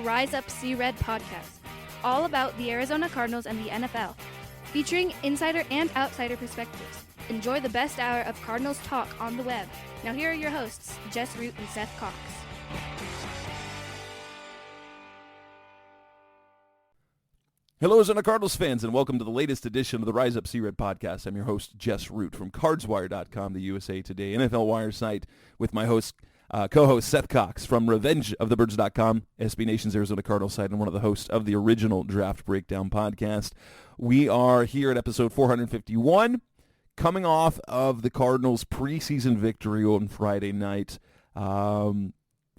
Rise Up See Red podcast, all about the Arizona Cardinals and the NFL, featuring insider and outsider perspectives. Enjoy the best hour of Cardinals talk on the web. Now here are your hosts, Jess Root and Seth Cox. Hello, Arizona Cardinals fans, and welcome to the latest edition of the Rise Up See Red podcast. I'm your host, Jess Root, from CardsWire.com, the USA Today NFL Wire site, with my co-host Seth Cox from RevengeOfTheBirds.com, SB Nation's Arizona Cardinals site, and one of the hosts of the original Draft Breakdown podcast. We are here at episode 451, coming off of the Cardinals' preseason victory on Friday night. And,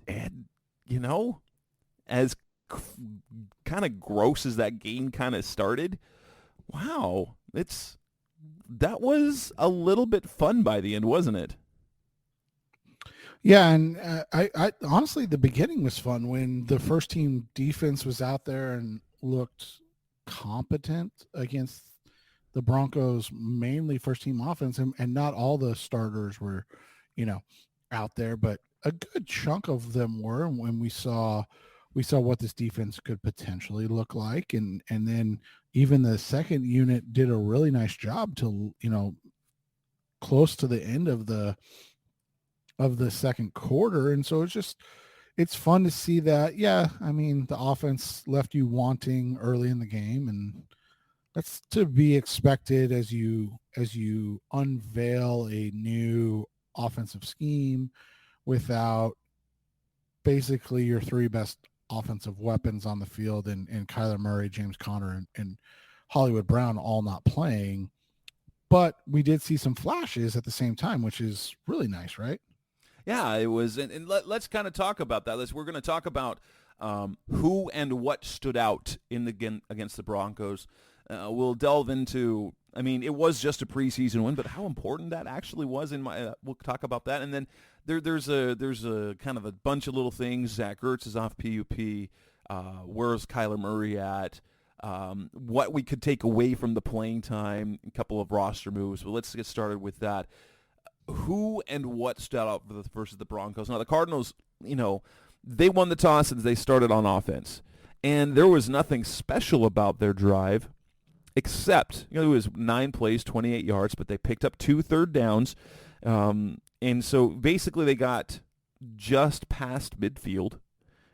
you know, as kind of gross as that game kind of started, wow, that was a little bit fun by the end, wasn't it? Yeah, and I honestly, the beginning was fun when the first team defense was out there and looked competent against the Broncos, mainly first team offense, and not all the starters were, out there, but a good chunk of them were. And when we saw what this defense could potentially look like, and then even the second unit did a really nice job till close to the end of the second quarter. And so it's fun to see that. Yeah, I mean, the offense left you wanting early in the game, and that's to be expected as you unveil a new offensive scheme without basically your three best offensive weapons on the field, and Kyler Murray, James Conner, and Hollywood Brown all not playing. But we did see some flashes at the same time, which is really nice, right? Yeah, it was. And let's kind of talk about that. We're going to talk about who and what stood out against the Broncos. We'll delve into, I mean, it was just a preseason win, but how important that actually was we'll talk about that. And then there's a kind of a bunch of little things. Zach Ertz is off PUP. Where's Kyler Murray at? What we could take away from the playing time, a couple of roster moves. But let's get started with that. Who and what stood out versus the Broncos? Now, the Cardinals, they won the toss and they started on offense. And there was nothing special about their drive except, it was 9 plays, 28 yards, but they picked up 2 third downs. And so basically they got just past midfield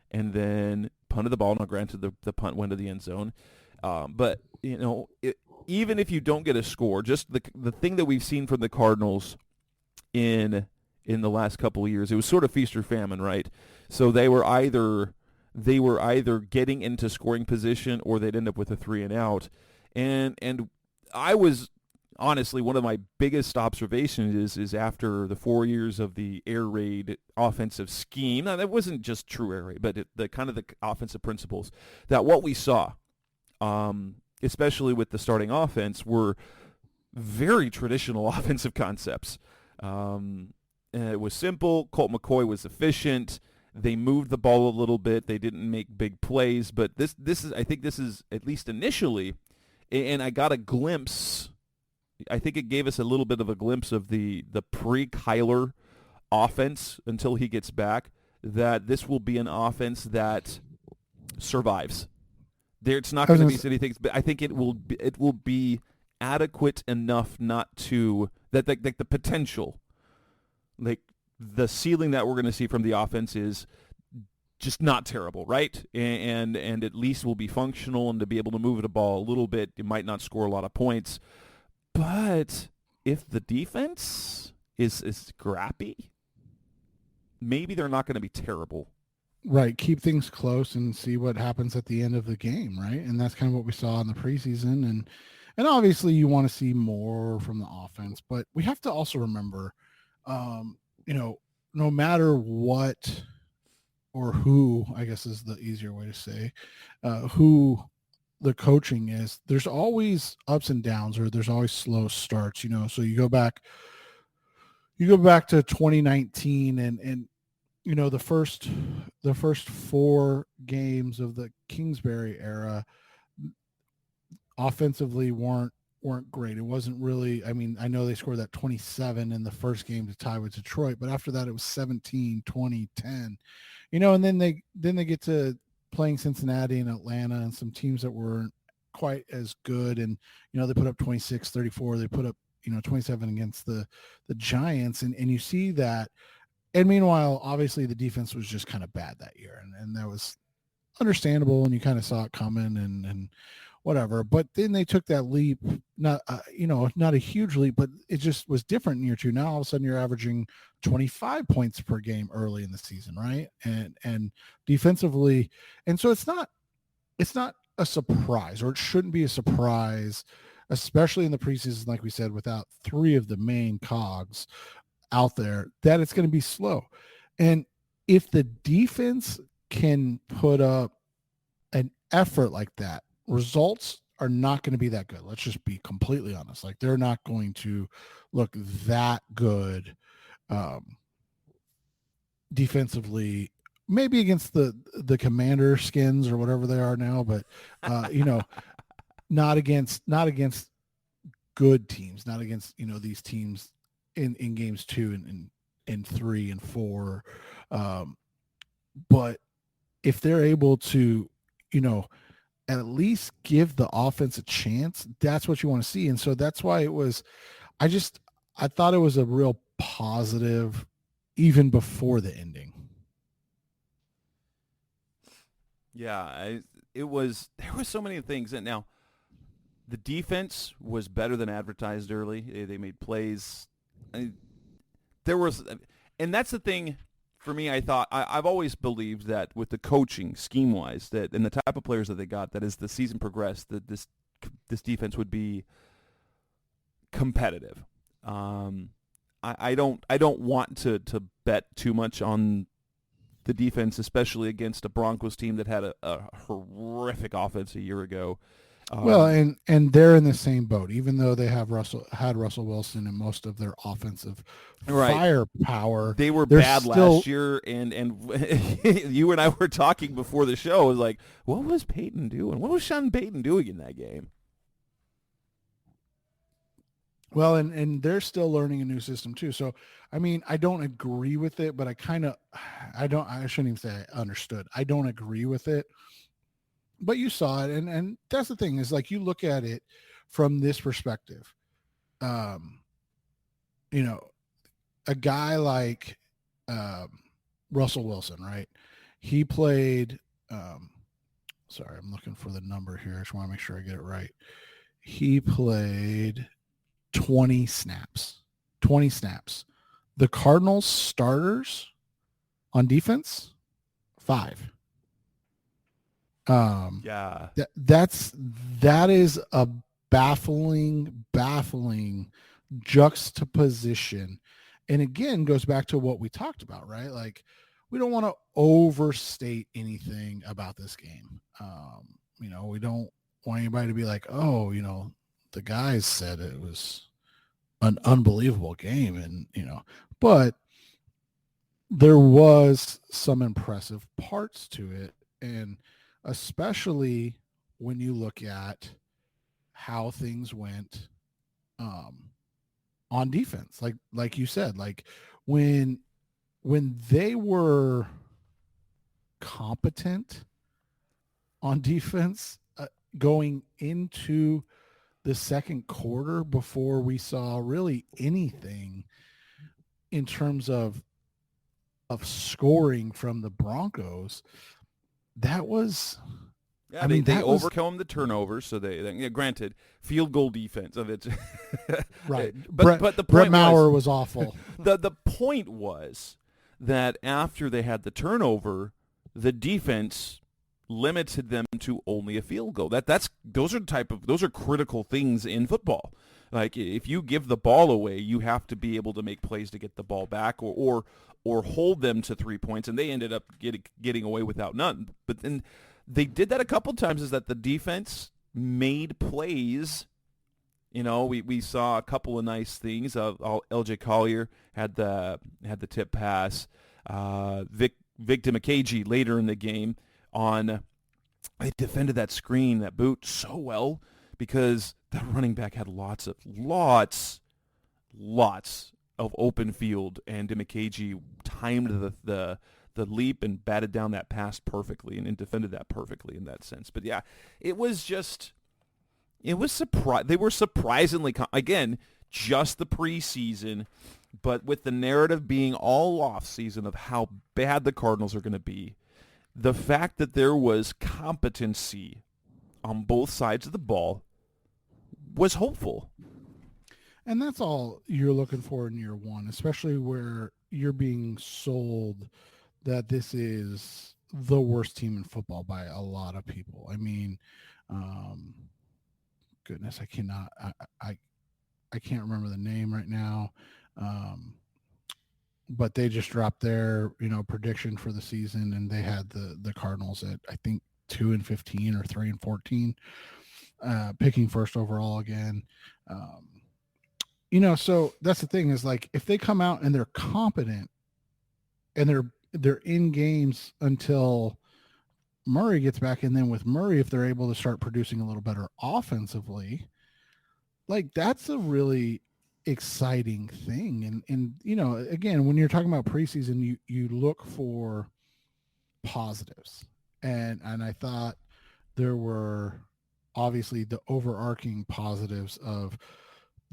and then punted the ball. Now, granted, the punt went to the end zone. But, even if you don't get a score, just the thing that we've seen from the Cardinals in the last couple of years, it was sort of feast or famine, right? So they were either getting into scoring position or they'd end up with a 3 and out. And I was honestly, one of my biggest observations is after the 4 years of the air raid offensive scheme. Now, that wasn't just true air raid, but the kind of the offensive principles, that what we saw, especially with the starting offense, were very traditional offensive concepts. And it was simple. Colt McCoy was efficient. They moved the ball a little bit. They didn't make big plays, but I think this is at least initially, and I got a glimpse. I think it gave us a little bit of a glimpse of the pre-Kyler offense until he gets back, that this will be an offense that survives. It's not going to be anything, but I think it will be adequate enough not to that the potential, like the ceiling that we're going to see from the offense is just not terrible, right? And at least will be functional, and to be able to move the ball a little bit. It might not score a lot of points, but if the defense is scrappy, maybe they're not going to be terrible. Right. Keep things close and see what happens at the end of the game, right? And that's kind of what we saw in the preseason. And obviously you want to see more from the offense, but we have to also remember, no matter what or who, I guess is the easier way to say, who the coaching is, there's always ups and downs, or there's always slow starts, so you go back to 2019 and the first 4 games of the Kingsbury era offensively weren't great. It wasn't really, I know they scored that 27 in the first game to tie with Detroit, but after that it was 17, 20, 10, and then they get to playing Cincinnati and Atlanta and some teams that weren't quite as good. And, they put up 26, 34. They put up, 27 against the Giants. And you see that. And meanwhile, obviously the defense was just kind of bad that year. And that was understandable. And you kind of saw it coming and whatever. But then they took that leap, not a huge leap, but it just was different in year two. Now all of a sudden you're averaging 25 points per game early in the season, right? And defensively, and so it's not a surprise, or it shouldn't be a surprise, especially in the preseason, like we said, without three of the main cogs out there, that it's going to be slow. And if the defense can put up an effort like that, results are not going to be that good. Let's just be completely honest. Like, they're not going to look that good defensively, maybe against the Commander Skins or whatever they are now, but not against good teams, not against, these teams in games 2 and 3 and 4. But if they're able to, at least give the offense a chance, that's what you want to see. And so that's why it was, I thought it was a real positive even before the ending. Yeah, there were so many things. And now the defense was better than advertised early. They made plays. And that's the thing. For me, I thought I've always believed that with the coaching scheme-wise, that and the type of players that they got, that as the season progressed, that this defense would be competitive. I don't want to bet too much on the defense, especially against a Broncos team that had a horrific offense a year ago. Well, and they're in the same boat, even though they had Russell Wilson and most of their offensive firepower. They were bad last year, and you and I were talking before the show. It was like, what was Peyton doing? What was Sean Payton doing in that game? Well, and they're still learning a new system too. So, I mean, I don't agree with it, but I shouldn't even say I understood. I don't agree with it. But you saw it, and that's the thing, is like, you look at it from this perspective. A guy like Russell Wilson, right? He played, sorry, I'm looking for the number here. I just want to make sure I get it right. He played 20 snaps. The Cardinals starters on defense, 5. That is a baffling juxtaposition, and again goes back to what we talked about, right? Like, we don't want to overstate anything about this game. We don't want anybody to be like, oh, the guys said it was an unbelievable game, and but there was some impressive parts to it, and especially when you look at how things went on defense. Like you said, like when they were competent on defense going into the second quarter, before we saw really anything in terms of scoring from the Broncos, that was, yeah, they overcome the turnovers. So they granted, field goal defense of it, right? But the point Brett Maher was awful. The point was that after they had the turnover, the defense limited them to only a field goal. Those are critical things in football. Like, if you give the ball away, you have to be able to make plays to get the ball back, or hold them to 3 points, and they ended up getting away without none. But then they did that a couple times, is that the defense made plays. We saw a couple of nice things. LJ Collier had the tip pass. Vic Dimakaji later in the game they defended that screen, that boot, so well, because that running back had lots of open field, and Dimakaji timed the the leap and batted down that pass perfectly and defended that perfectly in that sense. But yeah, it was they were surprisingly, again, just the preseason, but with the narrative being all off season of how bad the Cardinals are going to be, the fact that there was competency on both sides of the ball was hopeful. And that's all you're looking for in year one, especially where you're being sold that this is the worst team in football by a lot of people. I mean, goodness, I cannot, I can't remember the name right now. But they just dropped their, prediction for the season, and they had the Cardinals at, I think, 2-15 or 3-14, picking first overall again. So that's the thing is, like, if they come out and they're competent and they're in games until Murray gets back, and then with Murray, if they're able to start producing a little better offensively, like, that's a really exciting thing. And again, when you're talking about preseason, you look for positives, and I thought there were obviously the overarching positives of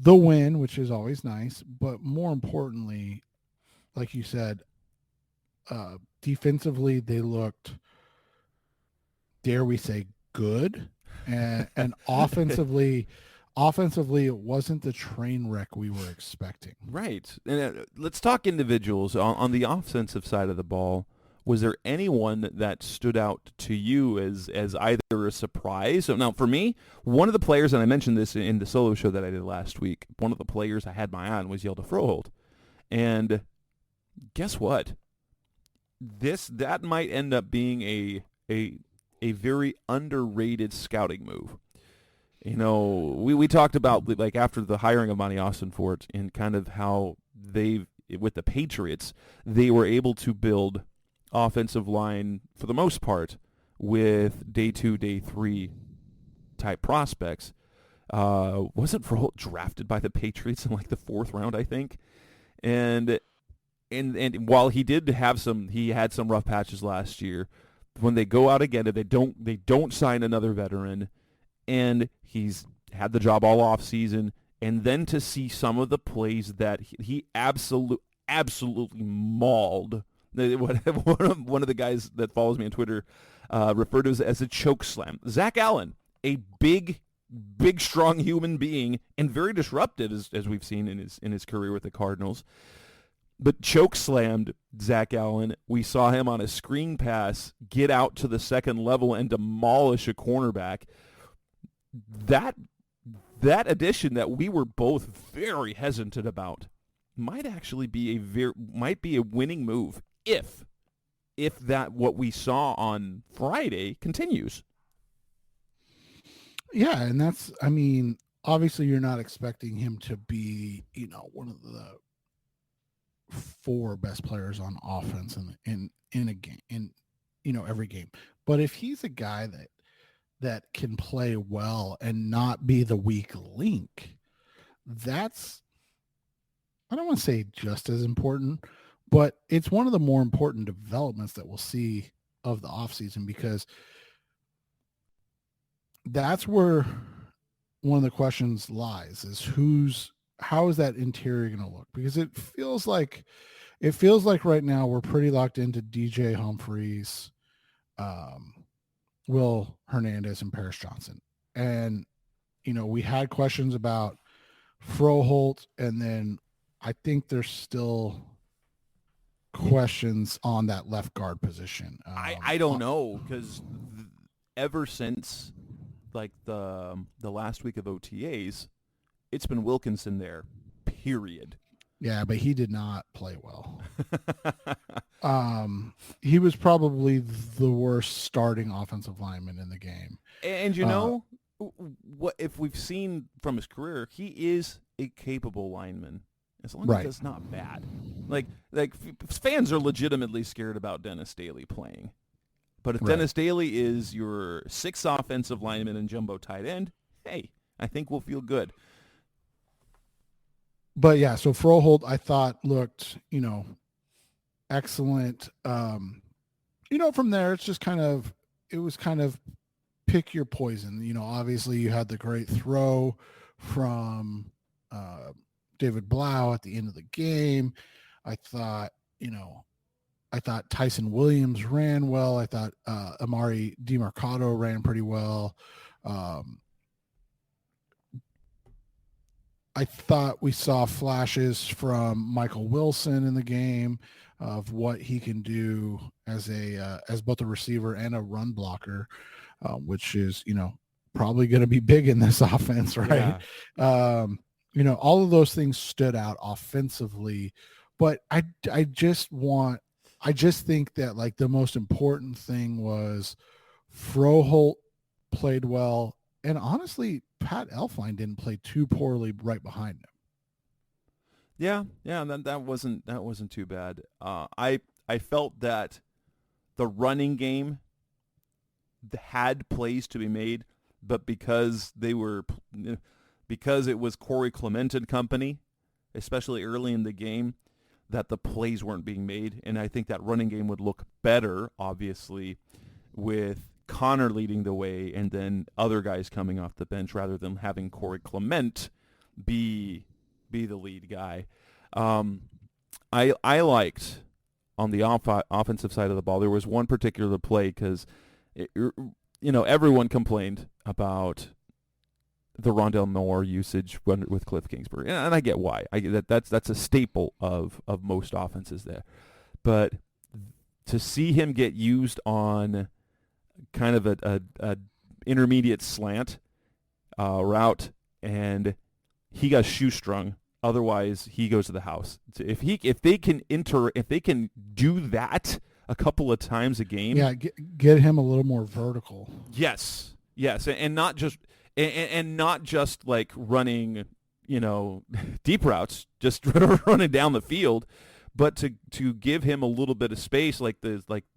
the win, which is always nice, but more importantly, like you said, defensively they looked, dare we say, good, and offensively it wasn't the train wreck we were expecting. Right. And let's talk individuals. On the offensive side of the ball, was there anyone that stood out to you as either a surprise? So now, for me, one of the players, and I mentioned this in the solo show that I did last week, one of the players I had my eye on was Yelda Froholt. And guess what? That might end up being a very underrated scouting move. We talked about, like, after the hiring of Monty Austin-Fort and kind of how with the Patriots, they were able to build offensive line for the most part with day 2, day 3 type prospects. Wasn't Froholt drafted by the Patriots in like the 4th round, I think? And while he had some rough patches last year, when they go out again, they don't sign another veteran, and he's had the job all off season, and then to see some of the plays that he absolutely mauled. One of the guys that follows me on Twitter referred to as a choke slam. Zach Allen, a big, strong human being, and very disruptive as we've seen in his career with the Cardinals. But choke slammed Zach Allen. We saw him on a screen pass get out to the second level and demolish a cornerback. That addition that we were both very hesitant about might actually be a winning move if that what we saw on Friday continues. Yeah, and that's, I mean, obviously you're not expecting him to be, one of the 4 best players on offense in a game, in every game. But if he's a guy that can play well and not be the weak link, that's, I don't want to say just as important, but it's one of the more important developments that we'll see of the offseason, because that's where one of the questions lies, is how is that interior going to look? Because it feels like right now we're pretty locked into DJ Humphries, Will Hernandez, and Paris Johnson. And, we had questions about Froholt, and then I think there's still questions on that left guard position. I don't know, because ever since like the last week of OTAs, it's been Wilkinson there, period. Yeah, but he did not play well. He was probably the worst starting offensive lineman in the game. And what if we've seen from his career, he is a capable lineman, as long as it's not bad. Like fans are legitimately scared about Dennis Daly playing. But if Dennis Daly is your 6th offensive lineman and jumbo tight end, hey, I think we'll feel good. But yeah, so Froholt, I thought, looked, excellent. From there, it was kind of pick your poison. Obviously you had the great throw from David Blau at the end of the game. I thought, Tyson Williams ran well. I thought Amari DiMercado ran pretty well. I thought we saw flashes from Michael Wilson in the game of what he can do as both a receiver and a run blocker, which is probably going to be big in this offense, right? Yeah. All of those things stood out offensively, but I just think that like the most important thing was Froholt played well, and honestly, Pat Elflein didn't play too poorly right behind him. Yeah, that wasn't too bad. I felt that the running game had plays to be made, but because it was Corey Clement and company, especially early in the game, that the plays weren't being made, and I think that running game would look better, obviously, with Connor leading the way and then other guys coming off the bench rather than having Corey Clement be the lead guy. I liked on the offensive side of the ball, there was one particular play because everyone complained about the Rondale Moore usage with Cliff Kingsbury, and I get why. That's a staple of most offenses there, but to see him get used on kind of a intermediate slant route, and he got shoestrung. Otherwise, he goes to the house. If they can do that a couple of times a game, yeah, get him a little more vertical. Yes, and not just like running, deep routes, just running down the field, but to give him a little bit of space, like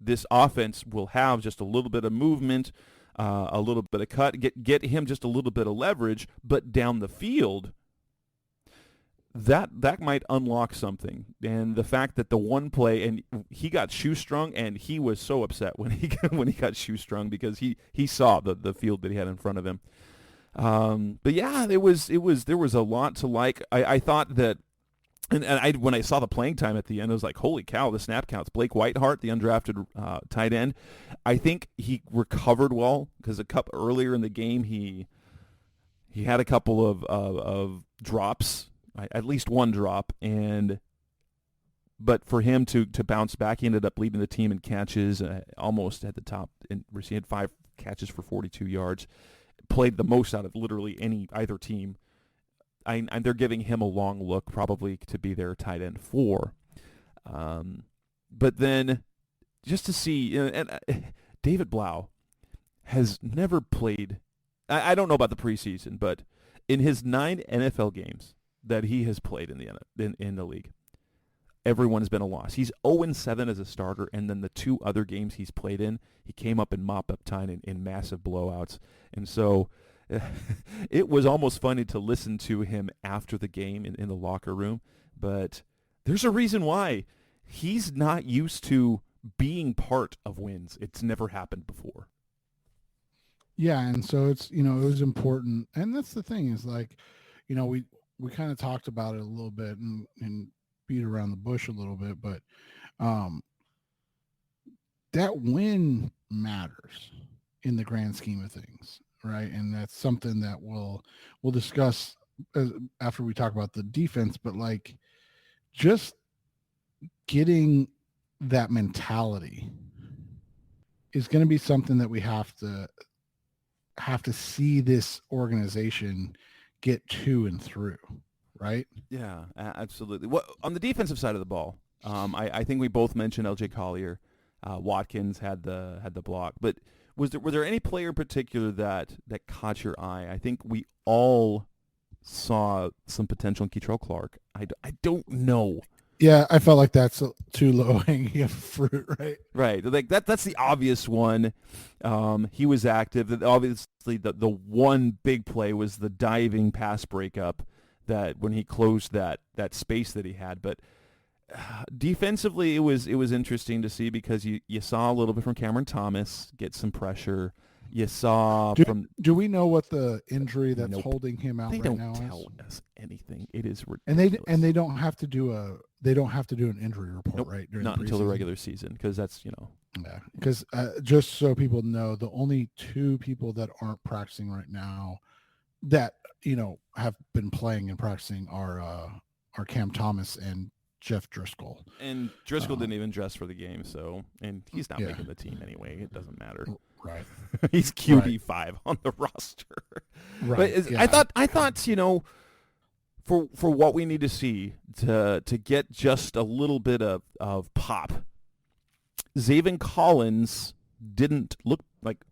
this offense will have just a little bit of movement, a little bit of cut, get him just a little bit of leverage, but down the field. That might unlock something, and the fact that the one play and he got shoestrung, and he was so upset when he got shoestrung because he saw the field that he had in front of him. But yeah, there was a lot to like. I thought that, and when I saw the playing time at the end, I was like, holy cow, the snap counts. Blake Whitehart, the undrafted tight end, I think he recovered well because earlier in the game he had a couple of drops. At least one drop, but for him to bounce back, he ended up leading the team in catches, almost at the top. He had 5 catches for 42 yards, played the most out of literally either team. They're giving him a long look, probably to be their tight end 4. But then just to see, David Blau has never played. I don't know about the preseason, but in his 9 NFL games that he has played in the league, everyone has been a loss. He's 0-7 as a starter, and then the 2 other games he's played in, he came up in mop-up time in massive blowouts. And so it was almost funny to listen to him after the game in the locker room, but there's a reason why. He's not used to being part of wins. It's never happened before. Yeah, and so it's, it was important. And that's the thing is, like, we kind of talked about it a little bit and beat around the bush a little bit, but that win matters in the grand scheme of things, right? And that's something that we'll discuss after we talk about the defense, but like just getting that mentality is going to be something that we have to see this organization get to and through, right? Yeah, absolutely. On the defensive side of the ball, I think we both mentioned LJ Collier. Watkins had the block, but were there any player in particular that caught your eye? I think we all saw some potential in Keitrell Clark. I don't know. Yeah, I felt like that's too low hanging fruit, right? Right, like that's the obvious one. He was active. Obviously, the one big play was the diving pass breakup that when he closed that space that he had. But defensively, it was interesting to see because you saw a little bit from Cameron Thomas get some pressure. You saw from. Do we know what the injury that's Nope. holding him out They right don't now tell is? us anything. It is And ridiculous. they don't have to do an injury report, Nope, right? During not the until the preseason? regular season, because that's Yeah, because just so people know, the only two people that aren't practicing right now that have been playing and practicing are Cam Thomas and Jeff Driscoll. And Driscoll didn't even dress for the game, and he's not Yeah. making the team anyway. It doesn't matter. Right. He's QB5 on the roster. Right. But yeah. I thought for what we need to see to get just a little bit of pop, Zaven Collins didn't look like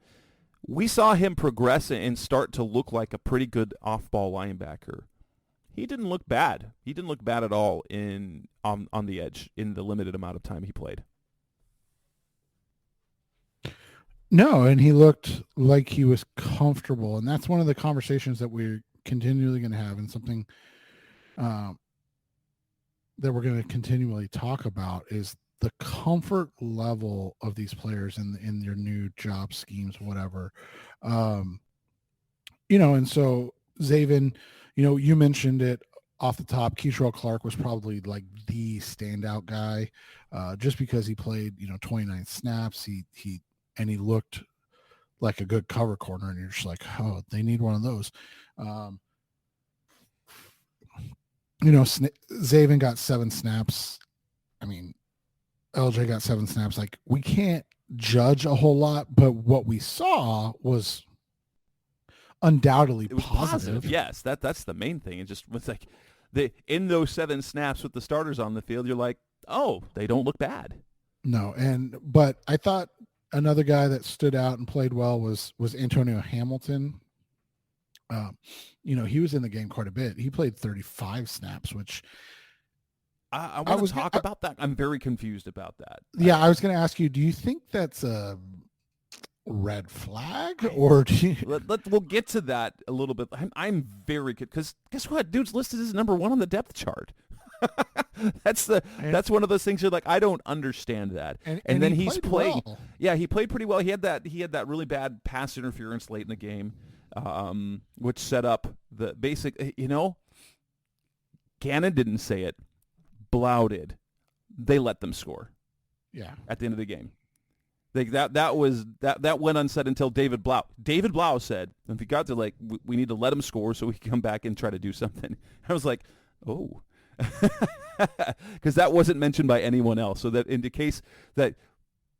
we saw him progress and start to look like a pretty good off-ball linebacker. He didn't look bad. He didn't look bad at all on the edge in the limited amount of time he played. No, and he looked like he was comfortable, and that's one of the conversations that we're continually going to have, and something that we're going to continually talk about is the comfort level of these players in their new job schemes, whatever. And so Zaven, you mentioned it off the top. Keyshawn Clark was probably like the standout guy, just because he played 29 snaps. He looked like a good cover corner, and you're just like, oh, they need one of those. Zaven got 7 snaps. I mean, LJ got 7 snaps. Like, we can't judge a whole lot, but what we saw was undoubtedly positive. Yes, that's the main thing. It just was like in those 7 snaps with the starters on the field, you're like, oh, they don't look bad. No, but I thought another guy that stood out and played well was Antonio Hamilton. He was in the game quite a bit. He played 35 snaps, which I want to talk about that. I'm very confused about that. Yeah, I was going to ask you, do you think that's a red flag, or do you... We'll get to that a little bit. I'm very good because guess what? Dude's listed as number 1 on the depth chart. That's one of those things you're like, I don't understand that. And then he's played. Well. Yeah, he played pretty well. He had that really bad pass interference late in the game, which set up the basic. Gannon didn't say it. Blau did. They let them score. Yeah. At the end of the game. That went unsaid until David Blau. David Blau said, if he got to we need to let him score so we can come back and try to do something. I was like, oh. Because that wasn't mentioned by anyone else. So that in the case that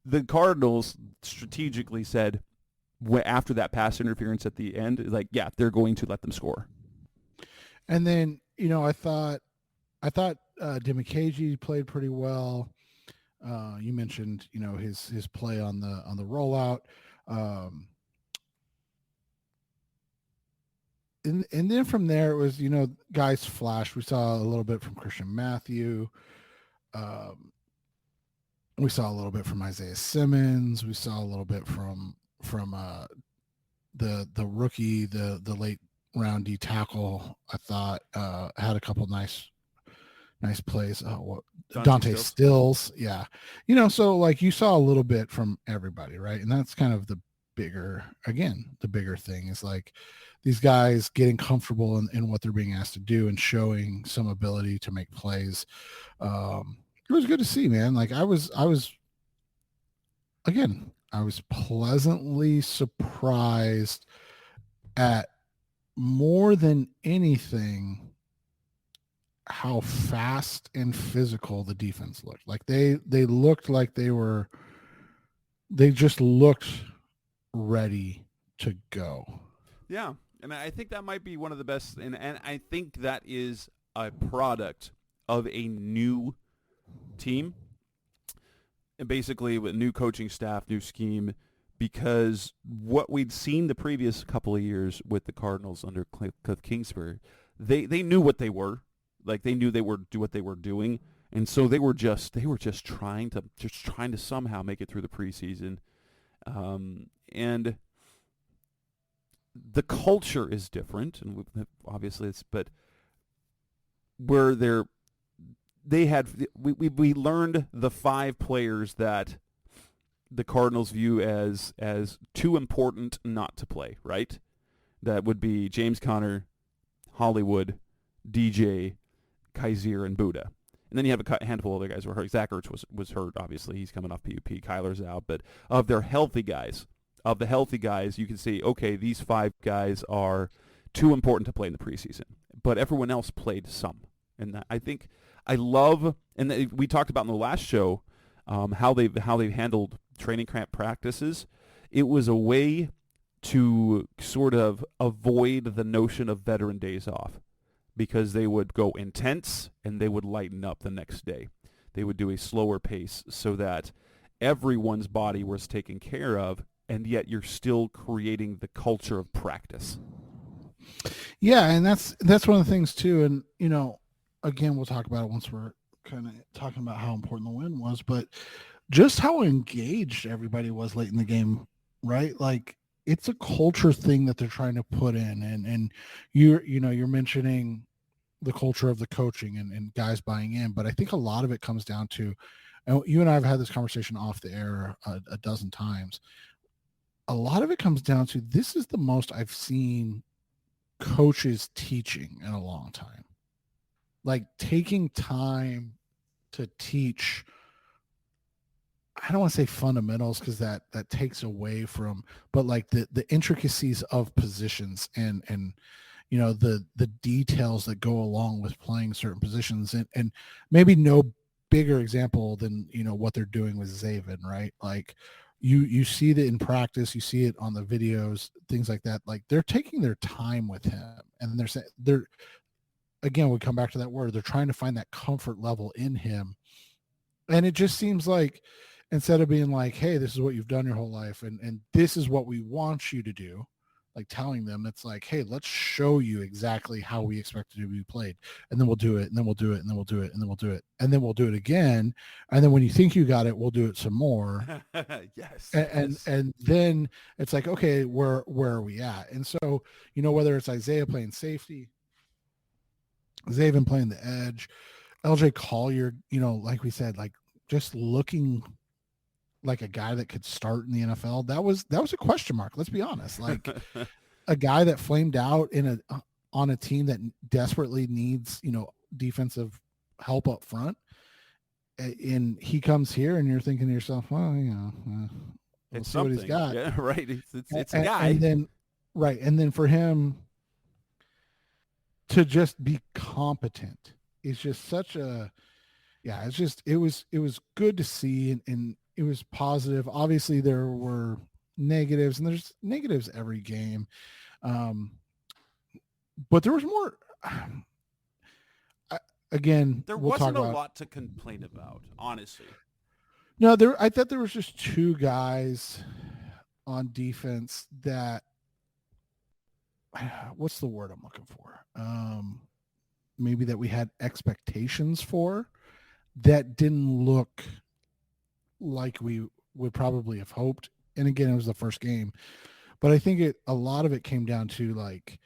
the Cardinals strategically said after that pass interference at the end, yeah, they're going to let them score. And then, I thought Demikheji played pretty well. You mentioned, his play on the rollout. And then from there it was, guys flashed. We saw a little bit from Christian Matthew. We saw a little bit from Isaiah Simmons. We saw a little bit from the rookie, the late round D tackle. I thought had a couple nice plays. Dante Stills. Yeah. So you saw a little bit from everybody, right? And that's kind of the bigger thing is these guys getting comfortable in what they're being asked to do and showing some ability to make plays. It was good to see, man. I was pleasantly surprised at, more than anything, how fast and physical the defense looked. They looked like they just looked ready to go. Yeah. And I think that might be one of the best. And I think that is a product of a new team. And basically with new coaching staff, new scheme, because what we'd seen the previous couple of years with the Cardinals under Cliff Kingsbury, they knew what they were. They knew they were what they were doing, and so they were just trying to somehow make it through the preseason, and the culture is different, and obviously but where we learned the 5 players that the Cardinals view as too important not to play, right? That would be James Conner, Hollywood, DJ, Kaiser, and Buddha. And then you have a handful of other guys who were hurt. Zach Ertz was hurt, obviously. He's coming off PUP. Kyler's out. But of the healthy guys, you can see, okay, these 5 guys are too important to play in the preseason. But everyone else played some. And I think I love, and we talked about in the last show, how they've handled training camp practices. It was a way to sort of avoid the notion of veteran days off, because they would go intense and they would lighten up the next day. They would do a slower pace so that everyone's body was taken care of, and yet you're still creating the culture of practice. Yeah, and that's one of the things too. And again, we'll talk about it once we're kind of talking about how important the win was, but just how engaged everybody was late in the game, right? Like, it's a culture thing that they're trying to put in, and you're mentioning the culture of the coaching and guys buying in, but I think a lot of it comes down to, and you and I have had this conversation off the air a dozen times. A lot of it comes down to, this is the most I've seen coaches teaching in a long time. Like, taking time to teach, I don't want to say fundamentals, because that takes away from, but like the intricacies of positions and the details that go along with playing certain positions, and maybe no bigger example than what they're doing with Zaven, right? Like, you see that in practice, you see it on the videos, things like that. Like, they're taking their time with him, and they're again, we come back to that word, they're trying to find that comfort level in him. And it just seems like, instead of being like, hey, this is what you've done your whole life, and this is what we want you to do, like telling them, it's like, hey, let's show you exactly how we expect it to be played. And then we'll do it, and then we'll do it, and then we'll do it, and then we'll do it. And then we'll do it again. And then when you think you got it, we'll do it some more. Yes. And then it's like, okay, where are we at? And so, whether it's Isaiah playing safety, Zaven playing the edge, LJ Collier, like we said, like, just looking like a guy that could start in the NFL. That was a question mark. Let's be honest. Like, a guy that flamed out on a team that desperately needs, defensive help up front. And he comes here, and you're thinking to yourself, well, we'll it's see what something. he's got. Yeah, right. It's a guy. And then for him to just be competent is just such a, it was good to see, and it was positive. Obviously there were negatives, and there's negatives every game. But there was more. Again, there wasn't a lot to complain about, honestly. No, I thought there was just 2 guys on defense that, what's the word I'm looking for? Maybe that we had expectations for, that didn't look like we would probably have hoped. And again, it was the first game, but I think a lot of it came down to, like,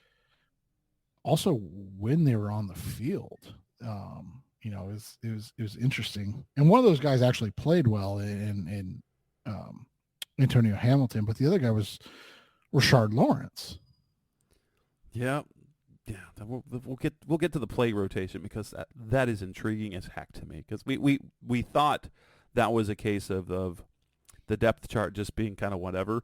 also when they were on the field. It was interesting. And one of those guys actually played well in Antonio Hamilton, but the other guy was Rashard Lawrence. Yeah. We'll get to the play rotation, because that is intriguing as heck to me, because we thought that was a case of the depth chart just being kind of whatever.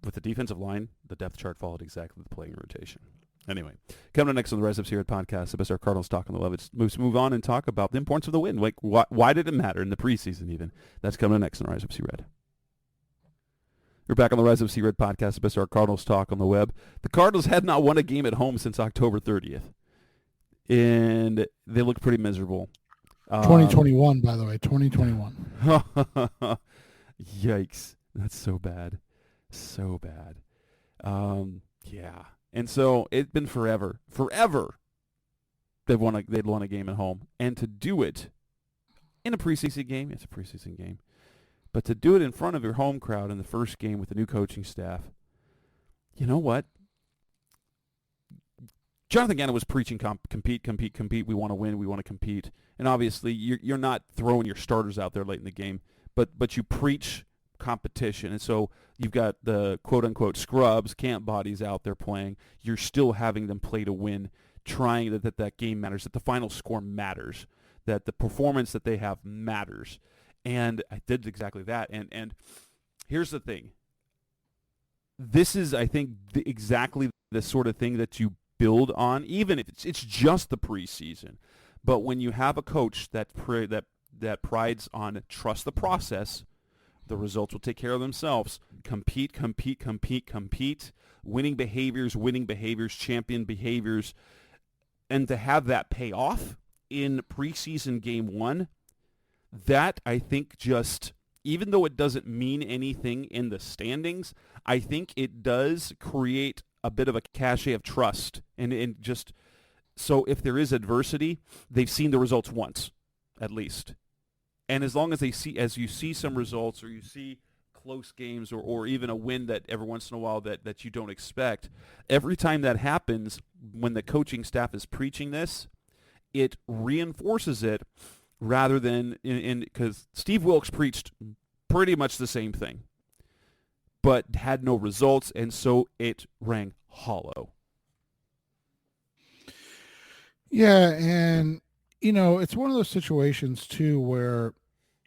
With the defensive line, the depth chart followed exactly the playing rotation. Anyway, coming up next on the Rise Up Red podcast, the best our Cardinals talk on the love. It's move on and talk about the importance of the win. Like, why did it matter in the preseason even? That's coming up next on the Rise Up Red. We're back on the Rise Up Red podcast, the best our Cardinals talk on the web. The Cardinals had not won a game at home since October 30th, and they looked pretty miserable. 2021, by the way, 2021. Yikes. That's so bad. So bad. Yeah. And so it's been forever. They'd won a game at home. And to do it in a preseason game, it's a preseason game. But to do it in front of your home crowd in the first game with the new coaching staff, you know what? Jonathan Gannon was preaching compete. We want to win. We want to compete. And obviously, you're not throwing your starters out there late in the game, but you preach competition. And so you've got the quote-unquote scrubs, camp bodies out there playing. You're still having them play to win, trying that game matters, that the final score matters, that the performance that they have matters. And I did exactly that. And here's the thing. This is, I think, exactly the sort of thing that you build on, even if it's just the preseason. But when you have a coach that prides on trust the process, the results will take care of themselves. Compete. Winning behaviors, champion behaviors. And to have that pay off in preseason game 1, that I think just, even though it doesn't mean anything in the standings, I think it does create a bit of a cachet of trust. And just, so if there is adversity, they've seen the results once, at least. And as long as you see some results, or you see close games, or even a win that every once in a while that you don't expect, every time that happens, when the coaching staff is preaching this, it reinforces it, rather than because Steve Wilkes preached pretty much the same thing, but had no results, and so it rang hollow. Yeah, and it's one of those situations too where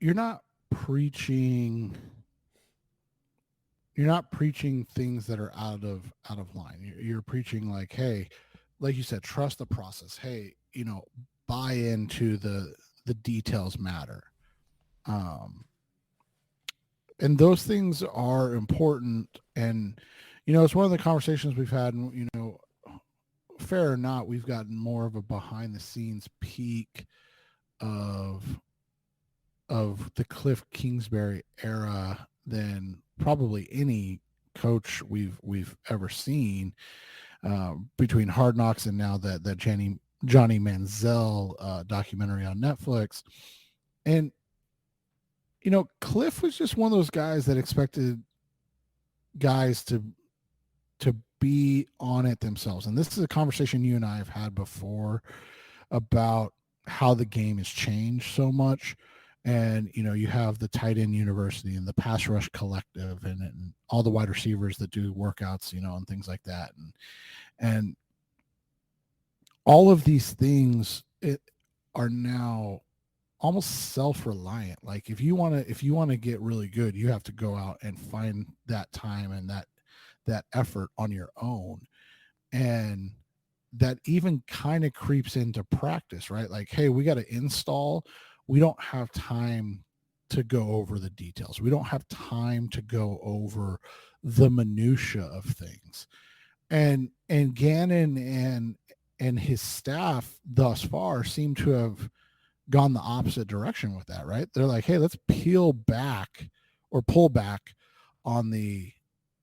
you're not preaching things that are out of line. You're preaching like, hey, like you said, trust the process. Hey, buy into the details matter. And those things are important. And, it's one of the conversations we've had, and, fair or not, we've gotten more of a behind the scenes peek of the Cliff Kingsbury era than probably any coach we've ever seen, between Hard Knocks and now that Johnny Manziel documentary on Netflix. And Cliff was just one of those guys that expected guys to be on it themselves. And this is a conversation you and I have had before about how the game has changed so much. And, you have the tight end university and the pass rush collective and all the wide receivers that do workouts, and things like that. And all of these things are now almost self-reliant. Like if you want to get really good, you have to go out and find that time and that effort on your own. And that even kind of creeps into practice, right? Like, hey, we got to install. We don't have time to go over the details. We don't have time to go over the minutia of things. And Gannon and his staff thus far seem to have gone the opposite direction with that, right? They're like, hey, let's pull back on the,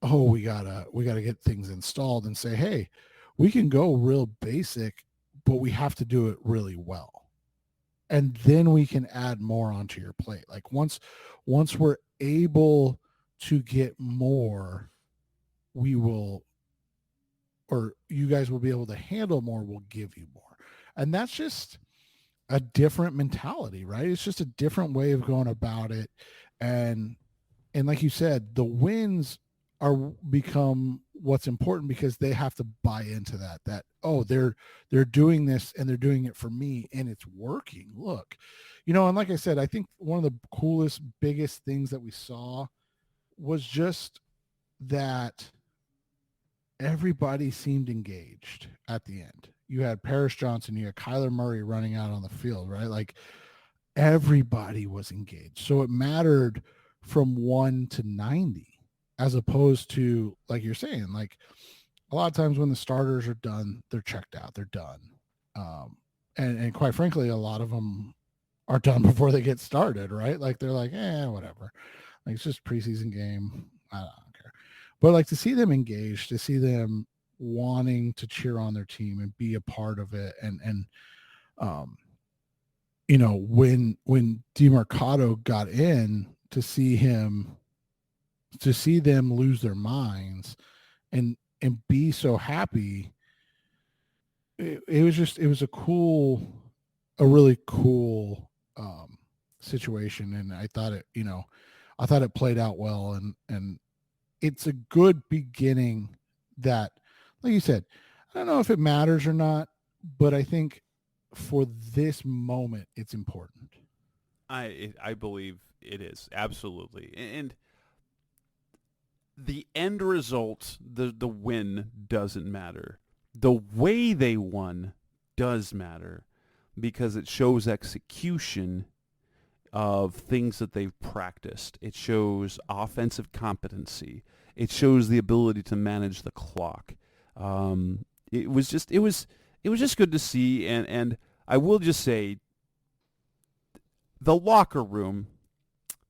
we gotta get things installed, and say, hey, we can go real basic, but we have to do it really well. And then we can add more onto your plate. Like once we're able to get more, we will, or you guys will be able to handle more, we'll give you more. And that's just a different mentality, right? It's just a different way of going about it. And like you said, the wins are become what's important because they have to buy into that, oh, they're doing this and they're doing it for me and it's working. Look, and like I said, I think one of the coolest, biggest things that we saw was just that everybody seemed engaged at the end. You had Paris Johnson, you had Kyler Murray running out on the field, right? Like everybody was engaged. So it mattered from 1 to 90, as opposed to, like you're saying, like a lot of times when the starters are done, they're checked out, they're done. And quite frankly, a lot of them are done before they get started, right? Like they're like, whatever. Like it's just a preseason game. I don't care. But like to see them engaged, to see them wanting to cheer on their team and be a part of it. And when DeMarcado got in, to see them lose their minds and be so happy, it was a really cool situation, and I thought it played out well, and it's a good beginning. That, like you said, I don't know if it matters or not, but I think for this moment, it's important. I believe it is, absolutely. And the end result, the win doesn't matter. The way they won does matter because it shows execution of things that they've practiced. It shows offensive competency. It shows the ability to manage the clock. It was just good to see, and I will just say, the locker room,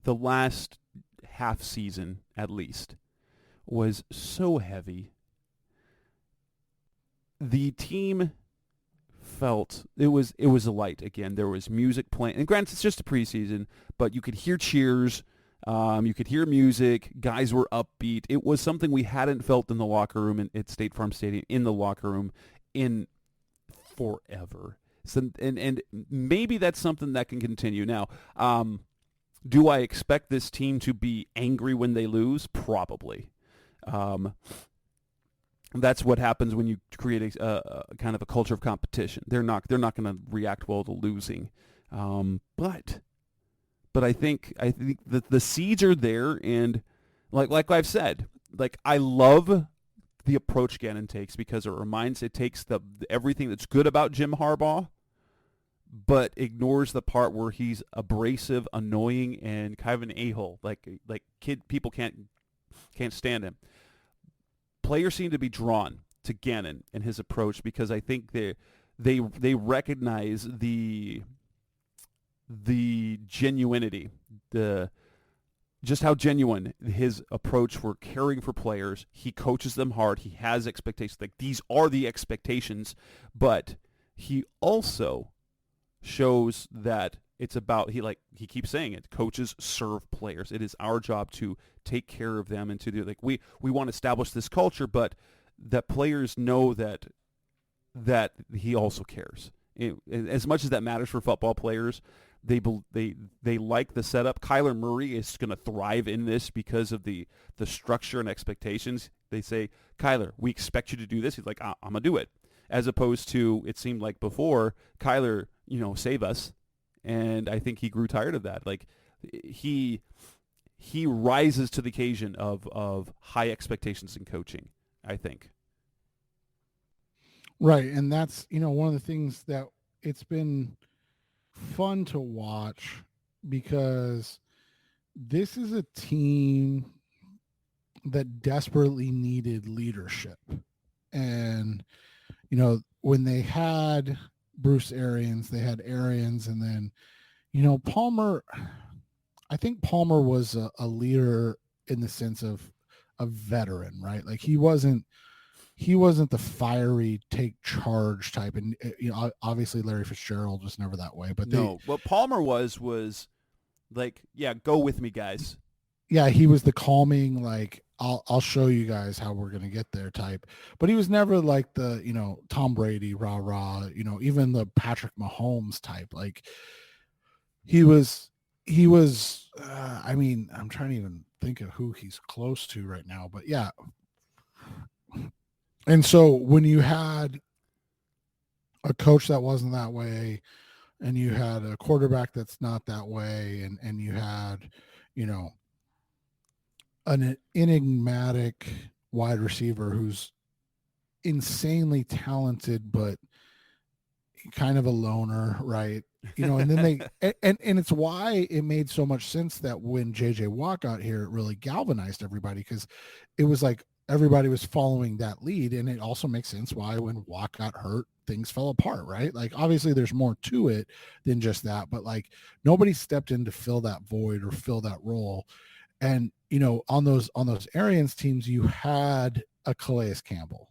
the last half season at least, was so heavy. The team felt it was light again. There was music playing, and granted, it's just a preseason, but you could hear cheers, you could hear music. Guys were upbeat. It was something we hadn't felt in the locker room at State Farm Stadium, in the locker room, in forever. So, and maybe that's something that can continue. Now, do I expect this team to be angry when they lose? Probably. That's what happens when you create a kind of a culture of competition. They're not going to react well to losing, but I think that the seeds are there, and like I've said, like, I love the approach Gannon takes because it takes everything that's good about Jim Harbaugh, but ignores the part where he's abrasive, annoying, and kind of an a-hole. Like people can't stand him. Players seem to be drawn to Gannon and his approach because I think they recognize the genuinity, just how genuine his approach for caring for players. He coaches them hard. He has expectations. Like, these are the expectations, but he also shows that it's about, he keeps saying it, coaches serve players. It is our job to take care of them and to do, like, we want to establish this culture, but that players know that he also cares. As much as that matters for football players, they like the setup. Kyler Murray is going to thrive in this because of the structure and expectations. They say, Kyler, we expect you to do this. He's like, I'm going to do it. As opposed to, it seemed like before, Kyler, save us. And I think he grew tired of that. Like, he rises to the occasion of high expectations in coaching, I think. Right. And that's, one of the things that it's been fun to watch, because this is a team that desperately needed leadership. And, when they had Bruce Arians, they had Arians, and then, Palmer, I think Palmer was a leader in the sense of a veteran, right? Like, he wasn't the fiery take charge type. And, obviously Larry Fitzgerald was never that way, but what Palmer was like, yeah, go with me, guys. Yeah. He was the calming, like, I'll show you guys how we're going to get there type, but he was never like the, Tom Brady, rah, even the Patrick Mahomes type. Like, he was, I mean, I'm trying to even think of who he's close to right now, but yeah. And so when you had a coach that wasn't that way, and you had a quarterback that's not that way, and you had, an enigmatic wide receiver who's insanely talented, but kind of a loner, right? And then and it's why it made so much sense that when JJ Watt got here, it really galvanized everybody, because it was like everybody was following that lead. And it also makes sense why when Watt got hurt, things fell apart, right? Like, obviously there's more to it than just that, but like, nobody stepped in to fill that void or fill that role. And, on those Arians teams, you had a Calais Campbell,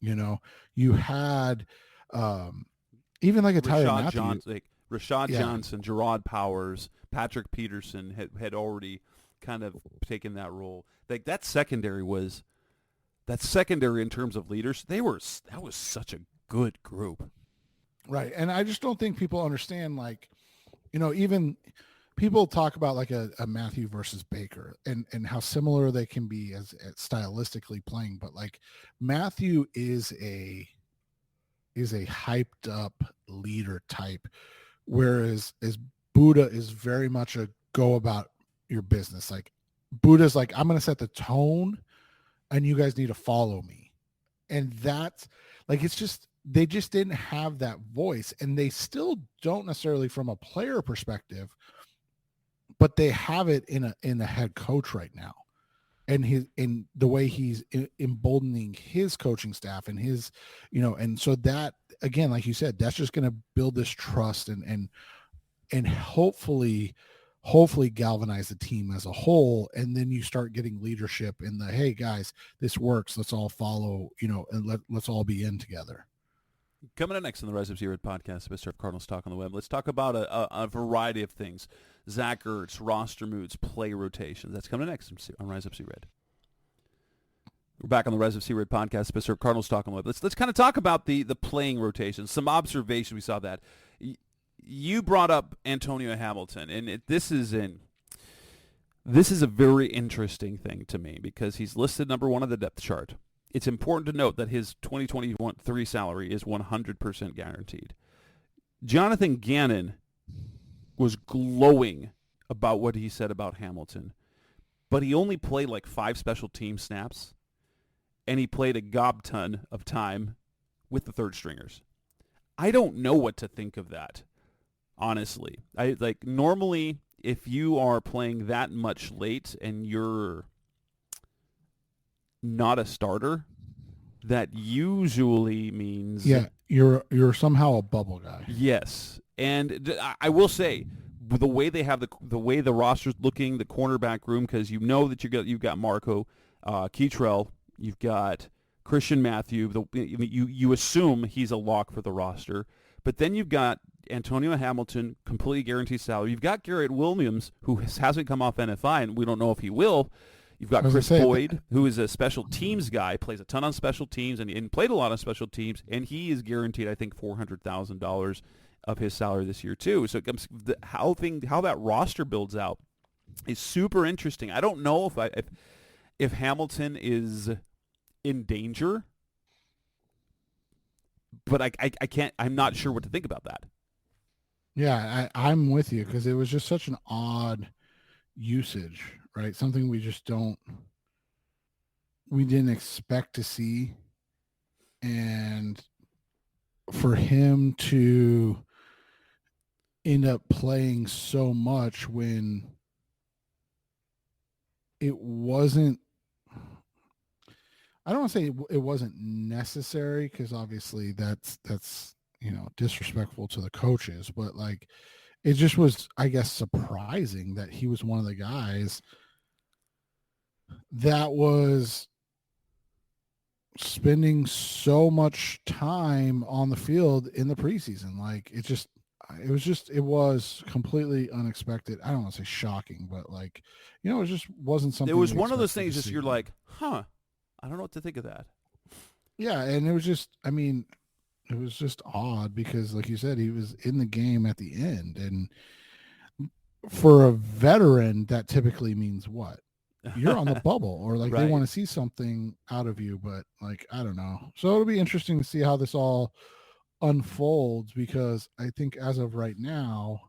you had even like a Tyler Matthews. Rashad Johnson, Gerard Powers, Patrick Peterson had already kind of taken that role. Like, that secondary in terms of leaders, that was such a good group. Right. And I just don't think people understand, like, even people talk about like a Matthew versus Baker and how similar they can be as stylistically playing. But like Matthew is a hyped up leader type, whereas Buddha is very much a go about your business. Like Buddha's like, I'm going to set the tone and you guys need to follow me. And that's like, it's just, they just didn't have that voice, and they still don't necessarily from a player perspective, but they have it in the head coach right now. And in the way he's emboldening his coaching staff and his, and so that, again, like you said, that's just going to build this trust and hopefully galvanize the team as a whole. And then you start getting leadership in the, hey guys, this works. Let's all follow, and let's all be in together. Coming up next on the Rise Up See Red podcast, Mr. Cardinals Talk on the Web. Let's talk about a variety of things. Zach Ertz, roster moods, play rotations. That's coming next on Rise Up See Red. We're back on the Rise Up See Red podcast, Mr. Cardinals Talk on the Web. Let's kind of talk about the playing rotations. Some observation. We saw that. You brought up Antonio Hamilton, and this is a very interesting thing to me because he's listed number 1 on the depth chart. It's important to note that his 2023 salary is 100% guaranteed. Jonathan Gannon was glowing about what he said about Hamilton, but he only played like 5 special team snaps, and he played a gob ton of time with the third stringers. I don't know what to think of that, honestly. Normally, if you are playing that much late and you're not a starter, that usually means you're somehow a bubble guy. Yes, and I will say the way they have the way the roster's looking, the cornerback room, because that you've got Marco Keitrell, you've got Christian Matthew. You assume he's a lock for the roster, but then you've got Antonio Hamilton, completely guaranteed salary. You've got Garrett Williams, who hasn't come off NFI, and we don't know if he will. You've got Chris Boyd, who is a special teams guy, plays a ton on special teams, and played a lot on special teams, and he is guaranteed, I think, $400,000 of his salary this year too. So how that roster builds out is super interesting. I don't know if Hamilton is in danger, but I can't. I'm not sure what to think about that. Yeah, I'm with you because it was just such an odd usage, right? Something we didn't expect to see. And for him to end up playing so much when it wasn't, I don't want to say it wasn't necessary, because obviously that's disrespectful to the coaches, but like it just was, I guess, surprising that he was one of the guys that was spending so much time on the field in the preseason. Like it was completely unexpected. I don't want to say shocking, but like, it just wasn't something. It was one of those things just you're like, I don't know what to think of that. Yeah. And it was just, it was just odd because, like you said, he was in the game at the end. And for a veteran, that typically means what? You're on the bubble, or like right. They want to see something out of you, but like, I don't know. So it'll be interesting to see how this all unfolds, because I think as of right now,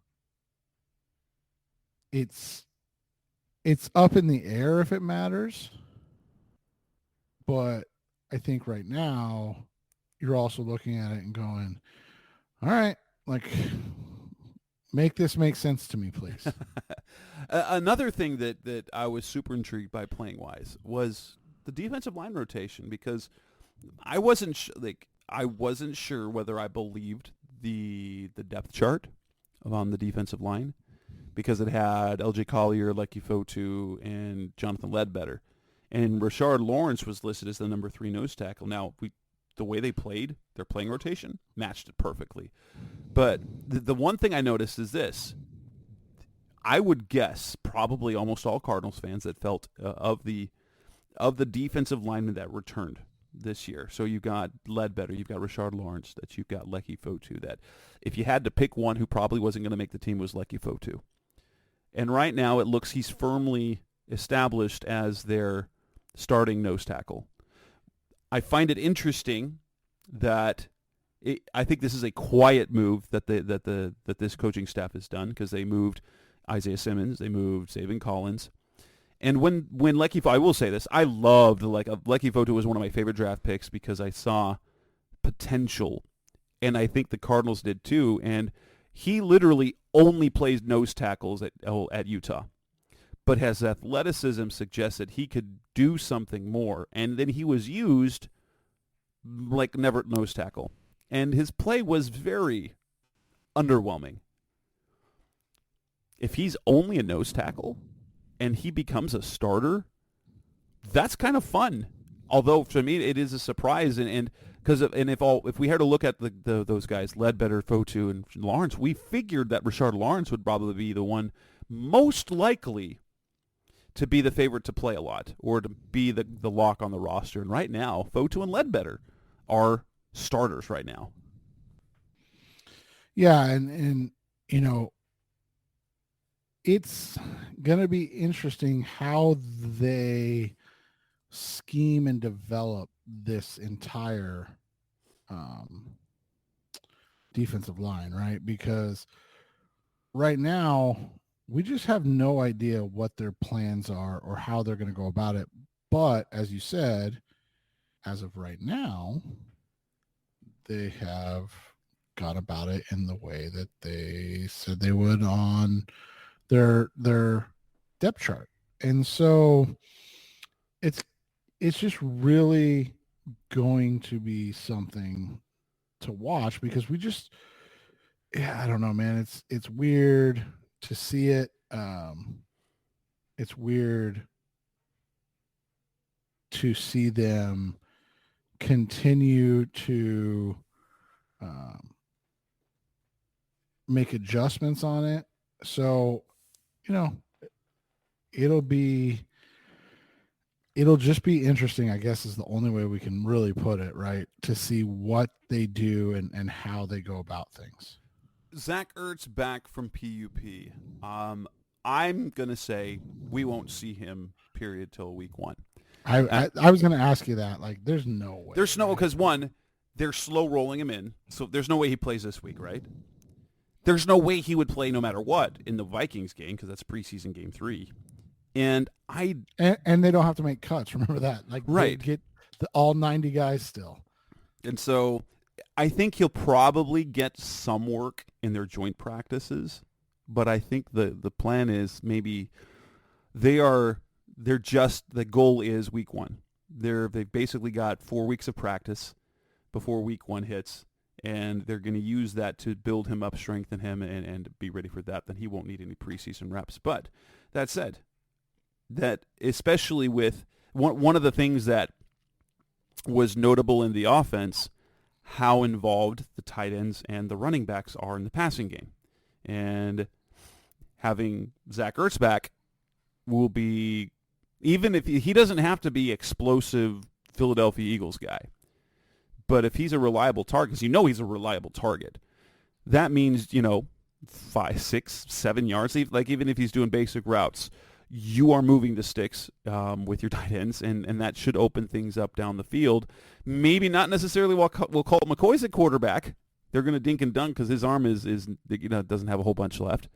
it's up in the air if it matters. But I think right now you're also looking at it and going, all right, like, make this make sense to me, please. Another thing that I was super intrigued by playing wise was the defensive line rotation, because I wasn't sure whether I believed the depth chart on the defensive line, because it had LJ Collier, Lecky Fotu, and Jonathan Ledbetter, and Rashard Lawrence was listed as the number 3 nose tackle. Now the way they played their playing rotation matched it perfectly. But the one thing I noticed is this. I would guess probably almost all Cardinals fans that felt of the defensive linemen that returned this year. So you've got Ledbetter, you've got Richard Lawrence, that you've got Lecky Fotu, that if you had to pick one who probably wasn't going to make the team was Lecky Fotu. And right now it looks he's firmly established as their starting nose tackle. I find it interesting that I think this is a quiet move that this coaching staff has done, because they moved Isaiah Simmons, they moved Zaven Collins. And when Lecky, I will say this, I loved Lecky Fotu was one of my favorite draft picks because I saw potential, and I think the Cardinals did too. And he literally only plays nose tackles at Utah, but his athleticism suggests that he could do something more. And then he was used like never nose tackle, and his play was very underwhelming. If he's only a nose tackle and he becomes a starter, that's kind of fun. Although for me, it is a surprise, and if we had to look at those guys, Ledbetter, Fotu, and Lawrence, we figured that Richard Lawrence would probably be the one most likely to be the favorite to play a lot, or to be the lock on the roster. And right now, Fotu and Ledbetter are starters right now. Yeah, and it's going to be interesting how they scheme and develop this entire defensive line, right? Because right now we just have no idea what their plans are or how they're going to go about it. But as you said, as of right now, they have gone about it in the way that they said they would on their depth chart. And so it's just really going to be something to watch, because I don't know, man. It's weird to see it. It's weird to see them continue to make adjustments on it. So, it'll just be interesting, I guess, is the only way we can really put it, right? To see what they do and how they go about things. Zach Ertz back from PUP. I'm going to say we won't see him, period, till week 1. I was going to ask you that. Like, there's no way. There's no, because one, they're slow rolling him in, so there's no way he plays this week, right? There's no way he would play no matter what in the Vikings game, because that's preseason game 3. And they don't have to make cuts. Remember that. Like, right. They get all 90 guys still. And so I think he'll probably get some work in their joint practices, but I think the plan is maybe the goal is week 1. They've basically got 4 weeks of practice before week 1 hits, and they're going to use that to build him up, strengthen him, and be ready for that. Then he won't need any preseason reps. But that said, that especially with one of the things that was notable in the offense, how involved the tight ends and the running backs are in the passing game. And having Zach Ertz back will be, even if he doesn't have to be explosive Philadelphia Eagles guy, but if he's a reliable target, because he's a reliable target, that means, 5, 6, 7 yards, like even if he's doing basic routes, you are moving the sticks with your tight ends, and that should open things up down the field. Maybe not necessarily while Colt McCoy's at quarterback. They're going to dink and dunk because his arm is doesn't have a whole bunch left.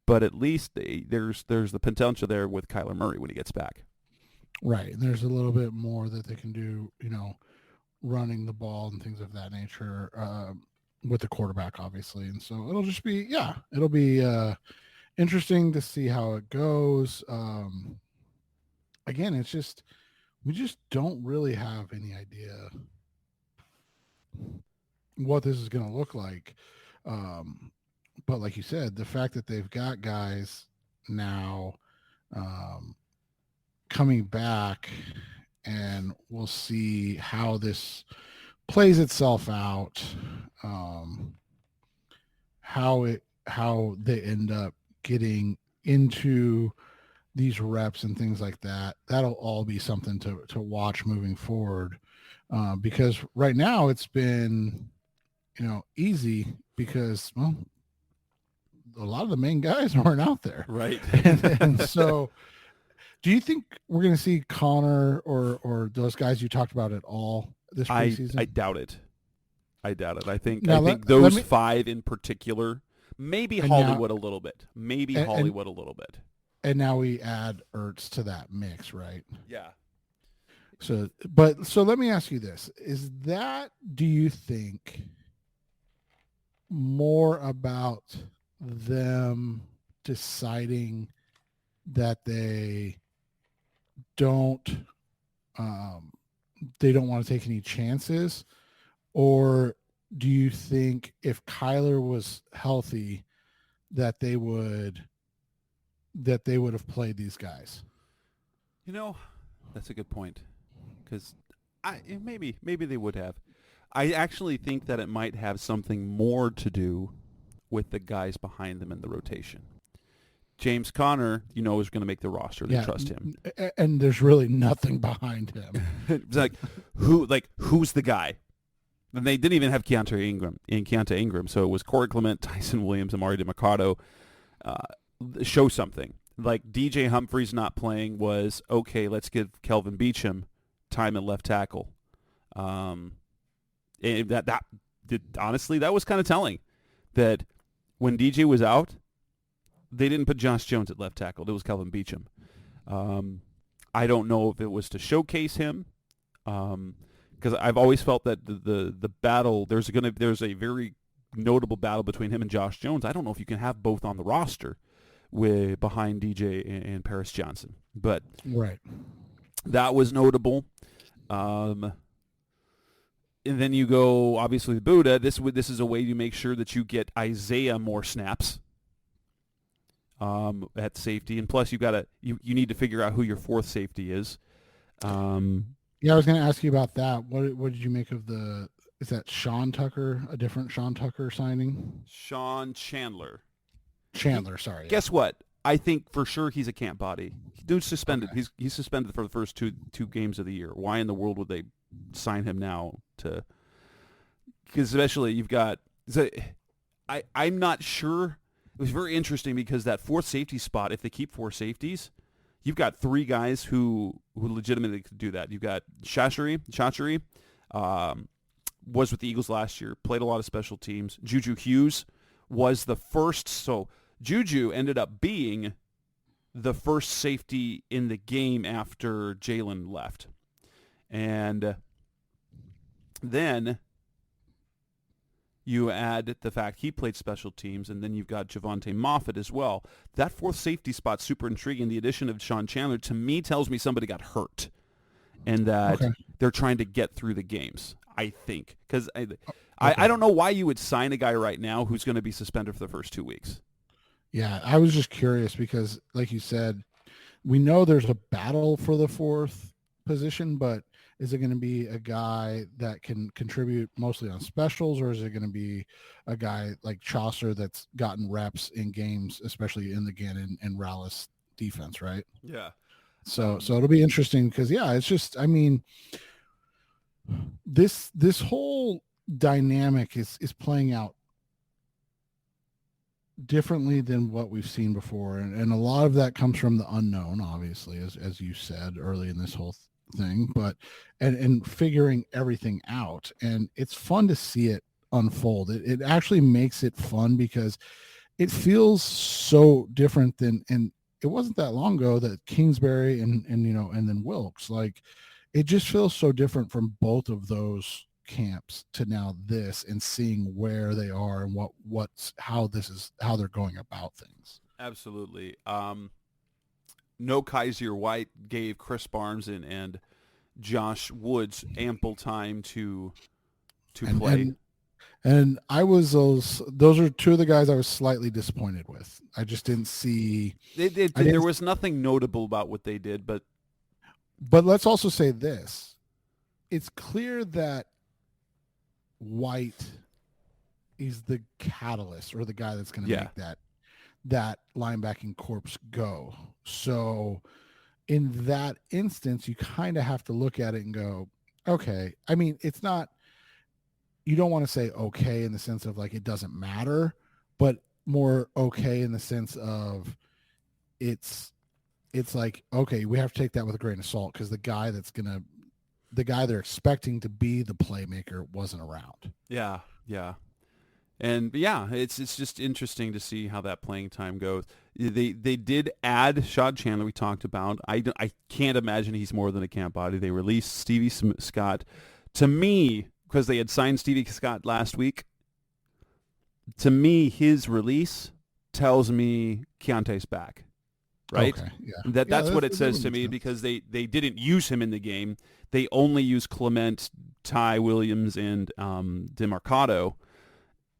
But at least there's the potential there with Kyler Murray when he gets back. Right, and there's a little bit more that they can do, running the ball and things of that nature with the quarterback, obviously. And so it'll just be, it'll be interesting to see how it goes. Again, we just don't really have any idea what this is going to look like. But like you said, the fact that they've got guys now coming back, and we'll see how this plays itself out, how they end up getting into these reps and things like that. That'll all be something to watch moving forward. because right now it's been, easy because, well, a lot of the main guys aren't out there. Right. And so do you think we're going to see Connor or those guys you talked about at all this preseason? I doubt it. I think Now, those 5 in particular, maybe Hollywood a little bit. Maybe Hollywood a little bit. And now we add Ertz to that mix, right? Yeah. So let me ask you this. Do you think more about them deciding that they don't want to take any chances, or do you think if Kyler was healthy that they would have played these guys? That's a good point, because maybe they would have. I actually think that it might have something more to do with the guys behind them in the rotation. James Conner, is going to make the roster. They trust him, and there's really nothing behind him. It's who's the guy? And they didn't even have Keontae Ingram, so it was Corey Clement, Tyson Williams, Amari DeMarcado. Show something. Like DJ Humphries not playing was okay. Let's give Kelvin Beachum time at left tackle. Honestly, that was kind of telling. That when DJ was out, they didn't put Josh Jones at left tackle. It was Kelvin Beachum. I don't know if it was to showcase him, because I've always felt that the battle there's a very notable battle between him and Josh Jones. I don't know if you can have both on the roster behind DJ and Paris Johnson, but right, that was notable. And then you go, obviously, Buddha. This is a way to make sure that you get Isaiah more snaps at safety, and plus you need to figure out who your fourth safety is. Yeah, I was going to ask you about that. What did you make of is that Sean Tucker, a different Sean Tucker signing? Sean Chandler, sorry. Guess what? I think for sure he's a camp body. Dude's suspended. Okay. He's suspended for the first two games of the year. Why in the world would they sign him now? Because especially you've got. I'm not sure. It was very interesting because that fourth safety spot, if they keep 4 safeties, you've got 3 guys who legitimately could do that. You've got Chachri, was with the Eagles last year, played a lot of special teams. Juju Hughes was the first, so Juju ended up being the first safety in the game after Jalen left. And then you add the fact he played special teams, and then you've got Javonte Moffett as well. That fourth safety spot's super intriguing. The addition of Sean Chandler, to me, tells me somebody got hurt and that they're trying to get through the games, I think. Because I don't know why you would sign a guy right now who's going to be suspended for the first 2 weeks. Yeah, I was just curious because, like you said, we know there's a battle for the fourth position, but is it going to be a guy that can contribute mostly on specials, or is it going to be a guy like Chaucer that's gotten reps in games, especially in the Gannon and Rallis defense, right? Yeah. So it'll be interesting because, yeah, it's just, I mean, this whole dynamic is playing out differently than what we've seen before, and a lot of that comes from the unknown, obviously, as you said early in this whole thing, but and figuring everything out, and it's fun to see it unfold. It actually makes it fun because it feels so different than, and it wasn't that long ago that Kingsbury and then Wilkes, like, it just feels so different from both of those camps to now this, and seeing where they are and how they're going about things. Absolutely. No Kaiser White gave Chris Barnes and Josh Woods ample time to play. And I was those are 2 of the guys I was slightly disappointed with. I just didn't see. There was nothing notable about what they did, but let's also say this: it's clear that White is the catalyst, or the guy that's going to make that linebacking corpse go. So in that instance, you kind of have to look at it and go, okay. I mean, it's not, you don't want to say okay in the sense of like it doesn't matter, but more okay in the sense of it's like, okay, we have to take that with a grain of salt because the guy they're expecting to be the playmaker wasn't around. Yeah, yeah. And yeah, it's just interesting to see how that playing time goes. They did add Shad Chandler, we talked about. I can't imagine he's more than a camp body. They released Stevie Scott. To me, because they had signed Stevie Scott last week, to me, his release tells me Keontae's back. Right? Okay, yeah. That's what it says to me because they didn't use him in the game. They only used Clement, Ty Williams, and DeMarcado.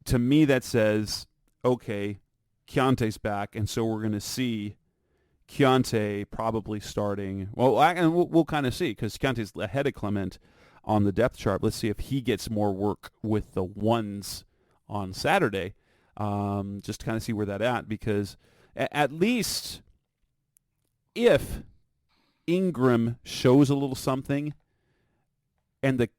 To me, that says, okay, Keontae's back, and so we're going to see Keontae probably starting. Well, and we'll kind of see because Keontae's ahead of Clement on the depth chart. Let's see if he gets more work with the ones on Saturday, just to kind of see where that's at because at least if Ingram shows a little something, and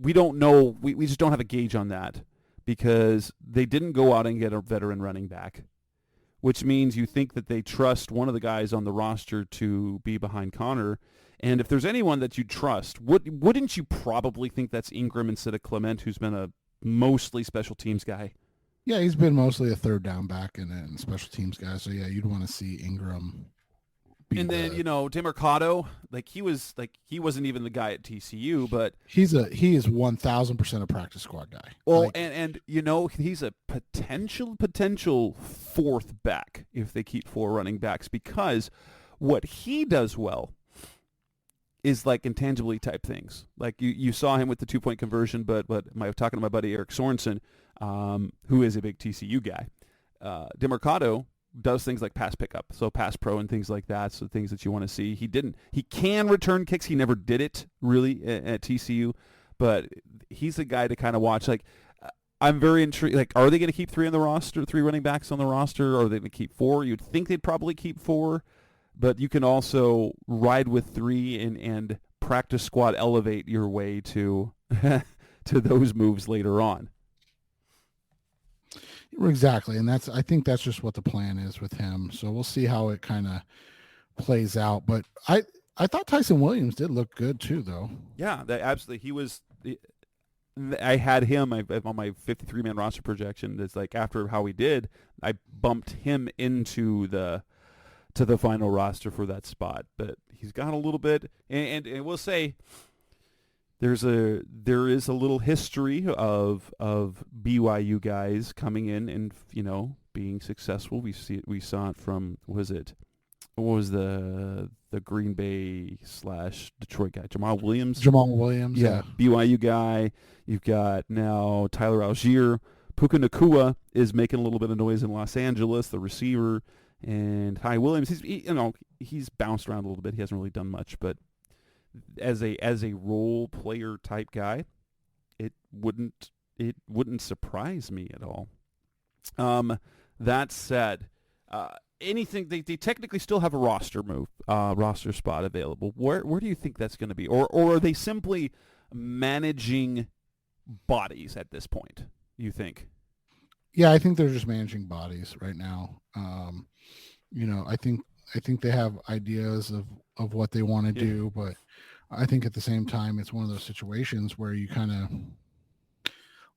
we don't know, we just don't have a gauge on that because they didn't go out and get a veteran running back, which means you think that they trust one of the guys on the roster to be behind Connor. And if there's anyone that you trust, wouldn't you probably think that's Ingram instead of Clement, who's been a mostly special teams guy? Yeah, he's been mostly a third down back and special teams guy. So yeah, you'd want to see Ingram. And then DeMarcado, he wasn't even the guy at TCU, but he is 1,000% a practice squad guy. Well, and he's a potential fourth back if they keep four running backs because what he does well is like intangibly type things. Like you saw him with the 2-point conversion, but talking to my buddy Eric Sorensen, who is a big TCU guy, DeMarcado does things like pass pickup, so pass pro and things like that, so things that you want to see. He can return kicks. He never did it really at TCU, but he's a guy to kind of watch. Like, I'm very intrigued. Like, are they going to keep three running backs on the roster, or are they going to keep four? You'd think they'd probably keep four, but you can also ride with three and practice squad elevate your way to to those moves later on. Exactly, and I think that's just what the plan is with him. So we'll see how it kind of plays out. But I thought Tyson Williams did look good too, though. Yeah, absolutely. He was. I had him on my 53-man roster projection. That's like after how he did, I bumped him into the final roster for that spot. But he's got a little bit, and we'll say. There is a little history of BYU guys coming in and being successful. We saw it from what was the Green Bay / Detroit guy, Jamal Williams. Yeah. BYU guy. You've got now Tyler Algier. Puka Nacua is making a little bit of noise in Los Angeles, the receiver, and Ty Williams. He's bounced around a little bit. He hasn't really done much, but as a role player type guy, it wouldn't surprise me at all. That said, anything they technically still have a roster spot available. Where do you think that's going to be, or are they simply managing bodies at this point? You think? Yeah, I think they're just managing bodies right now. I think they have ideas of what they want to do, but I think at the same time, it's one of those situations where you kind of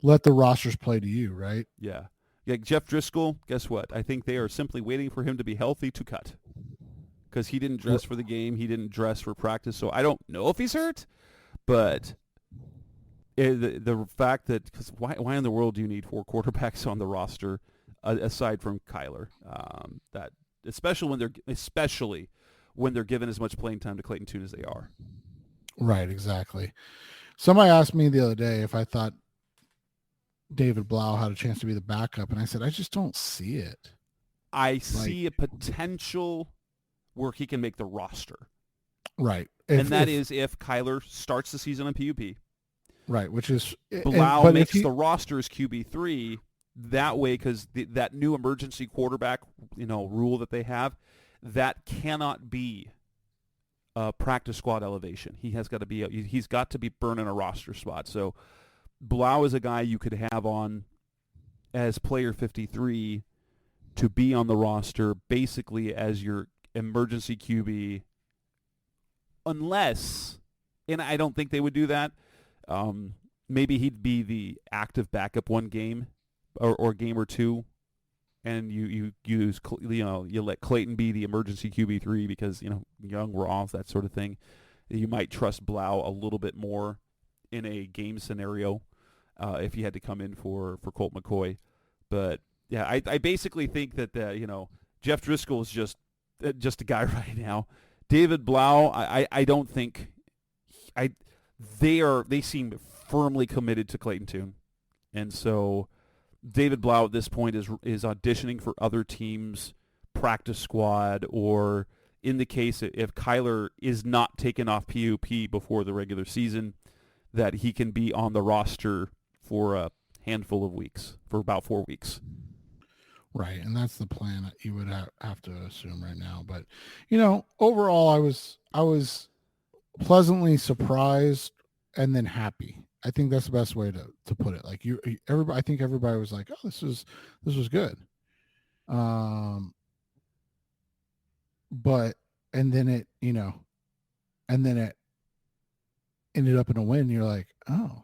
let the rosters play to you, right? Yeah. Yeah, Jeff Driscoll, guess what? I think they are simply waiting for him to be healthy to cut because he didn't dress for the game. He didn't dress for practice, so I don't know if he's hurt, but the fact that – because why in the world do you need four quarterbacks on the roster aside from Kyler? Especially when they're given as much playing time to Clayton Tune as they are. Right, exactly. Somebody asked me the other day if I thought David Blau had a chance to be the backup, and I said, I just don't see it. I see a potential where he can make the roster. Right. That is if Kyler starts the season on PUP. Right, which is... Blau makes the roster as QB3 that way because that new emergency quarterback rule that they have, that cannot be practice squad elevation. He's got to be burning a roster spot. So Blau is a guy you could have on as player 53 to be on the roster basically as your emergency QB, unless, and I don't think they would do that, maybe he'd be the active backup one game or game or two, and you let Clayton be the emergency QB3 because, young, raw, that sort of thing. You might trust Blau a little bit more in a game scenario if he had to come in for Colt McCoy. But yeah, I basically think that Jeff Driscoll is just a guy right now. David Blau, I don't think they seem firmly committed to Clayton Tune, and so David Blau at this point is auditioning for other teams' practice squad, or in the case if Kyler is not taken off PUP before the regular season, that he can be on the roster for a handful of weeks, for about 4 weeks. Right, and that's the plan that you would have to assume right now. But, overall, I was pleasantly surprised and then happy. I think that's the best way to put it. Like I think everybody was like, "Oh, this was good," but and then it ended up in a win. You're like, "Oh,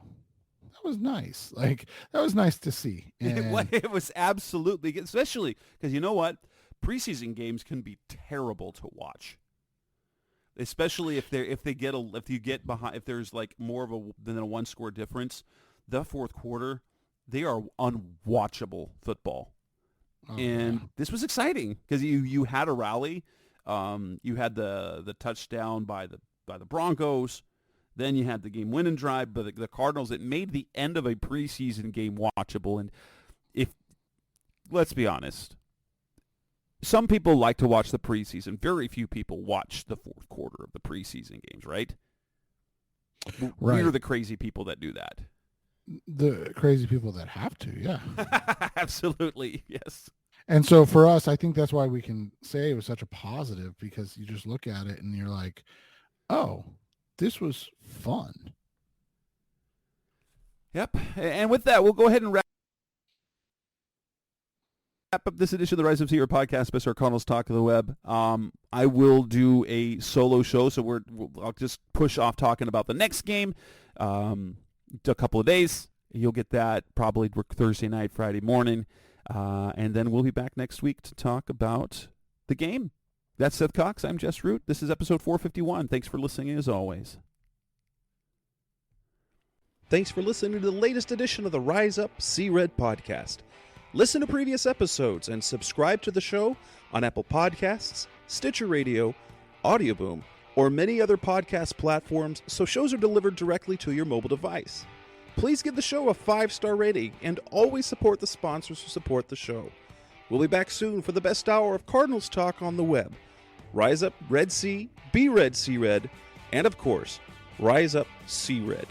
that was nice. Like that was nice to see." And it was absolutely, especially because you know what, preseason games can be terrible to watch. Especially if you get behind, if there's like more than a 1-score difference, the fourth quarter, they are unwatchable football. This was exciting because you had a rally, you had the touchdown by the Broncos, then you had the game winning drive by the Cardinals. It made the end of a preseason game watchable. And let's be honest, some people like to watch the preseason. Very few people watch the fourth quarter of the preseason games, right? Right. We're the crazy people that do that. The crazy people that have to, yeah. Absolutely, yes. And so for us, I think that's why we can say it was such a positive, because you just look at it and you're like, oh, this was fun. Yep. And with that, we'll go ahead and wrap up this edition of the Rise Up Senior podcast, Mr. Cardinals Talk of the Web. I will do a solo show, so I'll just push off talking about the next game a couple of days. You'll get that probably Thursday night, Friday morning, and then we'll be back next week to talk about the game. That's Seth Cox. I'm Jess Root. This is episode 451. Thanks for listening, as always. Thanks for listening to the latest edition of the Rise Up See Red podcast. Listen to previous episodes and subscribe to the show on Apple Podcasts, Stitcher Radio, Audioboom, or many other podcast platforms so shows are delivered directly to your mobile device. Please give the show a 5-star rating and always support the sponsors who support the show. We'll be back soon for the best hour of Cardinals talk on the web. Rise up, Red Sea, be Red, See Red, and of course, Rise Up, See Red.